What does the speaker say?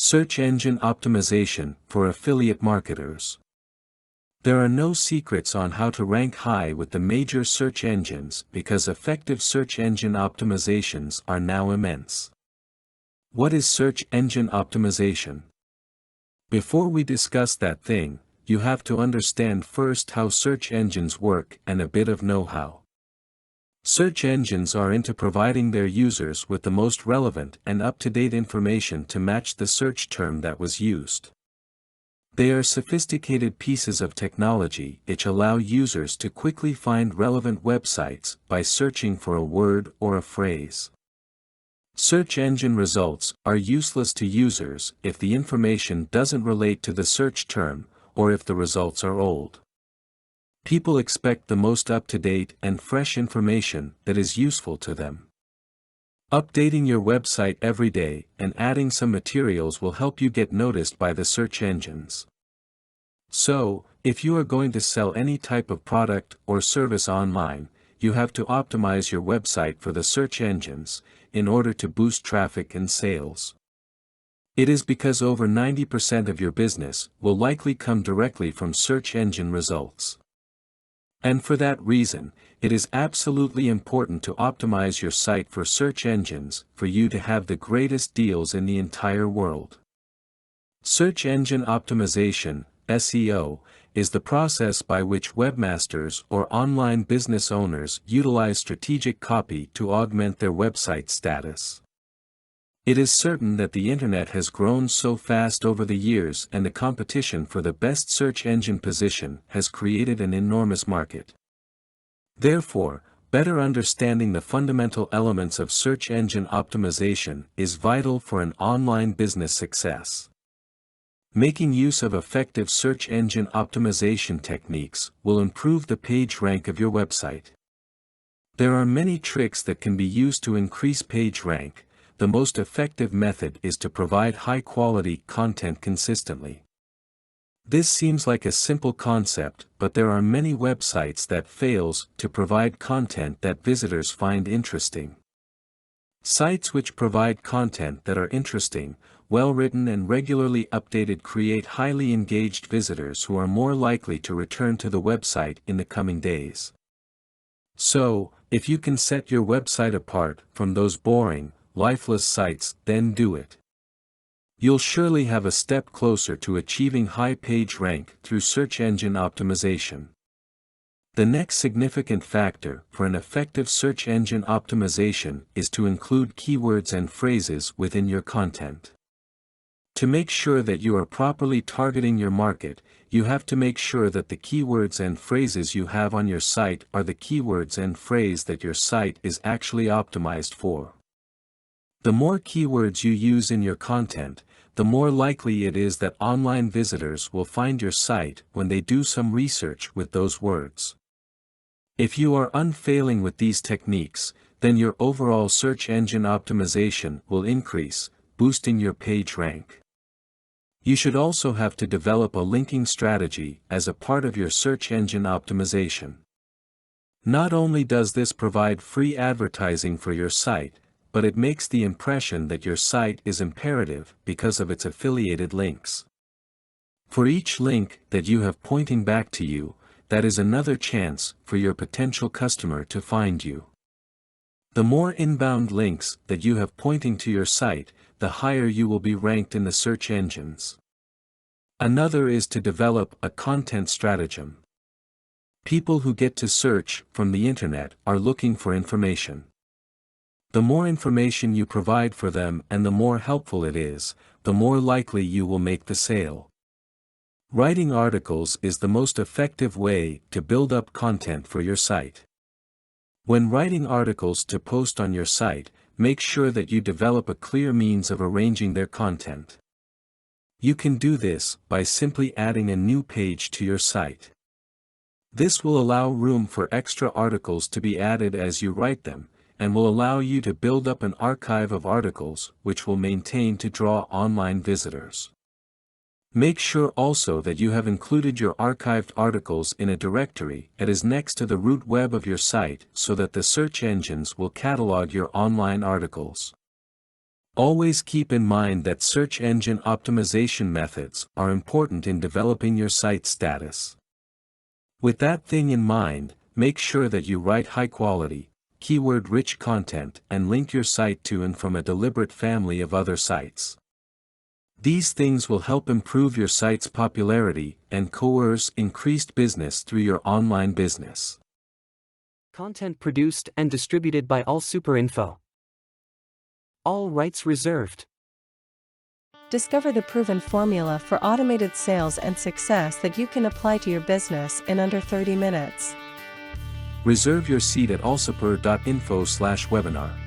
Search engine optimization for affiliate marketers. There are no secrets on how to rank high with the major search engines because effective search engine optimizations are now immense. What is search engine optimization? Before we discuss that thing, you have to understand first how search engines work and a bit of know-how. Search engines are into providing their users with the most relevant and up-to-date information to match the search term that was used. They are sophisticated pieces of technology which allow users to quickly find relevant websites by searching for a word or a phrase. Search engine results are useless to users if the information doesn't relate to the search term, or if the results are old. People expect the most up-to-date and fresh information that is useful to them. Updating your website every day and adding some materials will help you get noticed by the search engines. So, if you are going to sell any type of product or service online, you have to optimize your website for the search engines, in order to boost traffic and sales. It is because over 90% of your business will likely come directly from search engine results. And for that reason, it is absolutely important to optimize your site for search engines for you to have the greatest deals in the entire world. Search engine optimization, SEO, is the process by which webmasters or online business owners utilize strategic copy to augment their website status. It is certain that the internet has grown so fast over the years and the competition for the best search engine position has created an enormous market. Therefore, better understanding the fundamental elements of search engine optimization is vital for an online business success. Making use of effective search engine optimization techniques will improve the page rank of your website. There are many tricks that can be used to increase page rank. The most effective method is to provide high-quality content consistently. This seems like a simple concept, but there are many websites that fails to provide content that visitors find interesting. Sites which provide content that are interesting, well-written and regularly updated create highly engaged visitors who are more likely to return to the website in the coming days. So, if you can set your website apart from those boring, lifeless sites, then do it. You'll surely have a step closer to achieving high page rank through search engine optimization. The next significant factor for an effective search engine optimization is to include keywords and phrases within your content. To make sure that you are properly targeting your market, you have to make sure that the keywords and phrases you have on your site are the keywords and phrase that your site is actually optimized for. The more keywords you use in your content, the more likely it is that online visitors will find your site when they do some research with those words. If you are unfailing with these techniques, then your overall search engine optimization will increase, boosting your page rank. You should also have to develop a linking strategy as a part of your search engine optimization. Not only does this provide free advertising for your site, but it makes the impression that your site is imperative because of its affiliated links. For each link that you have pointing back to you, that is another chance for your potential customer to find you. The more inbound links that you have pointing to your site, the higher you will be ranked in the search engines. Another is to develop a content stratagem. People who get to search from the internet are looking for information. The more information you provide for them and the more helpful it is, the more likely you will make the sale. Writing articles is the most effective way to build up content for your site. When writing articles to post on your site, make sure that you develop a clear means of arranging their content. You can do this by simply adding a new page to your site. This will allow room for extra articles to be added as you write them, and will allow you to build up an archive of articles which will maintain to draw online visitors. Make sure also that you have included your archived articles in a directory that is next to the root web of your site so that the search engines will catalog your online articles. Always keep in mind that search engine optimization methods are important in developing your site status. With that thing in mind, make sure that you write high-quality, keyword-rich content and link your site to and from a deliberate family of other sites. These things will help improve your site's popularity and coerce increased business through your online business. Content produced and distributed by All Superinfo. All rights reserved. Discover the proven formula for automated sales and success that you can apply to your business in under 30 minutes. Reserve your seat at allsuper.info/webinar.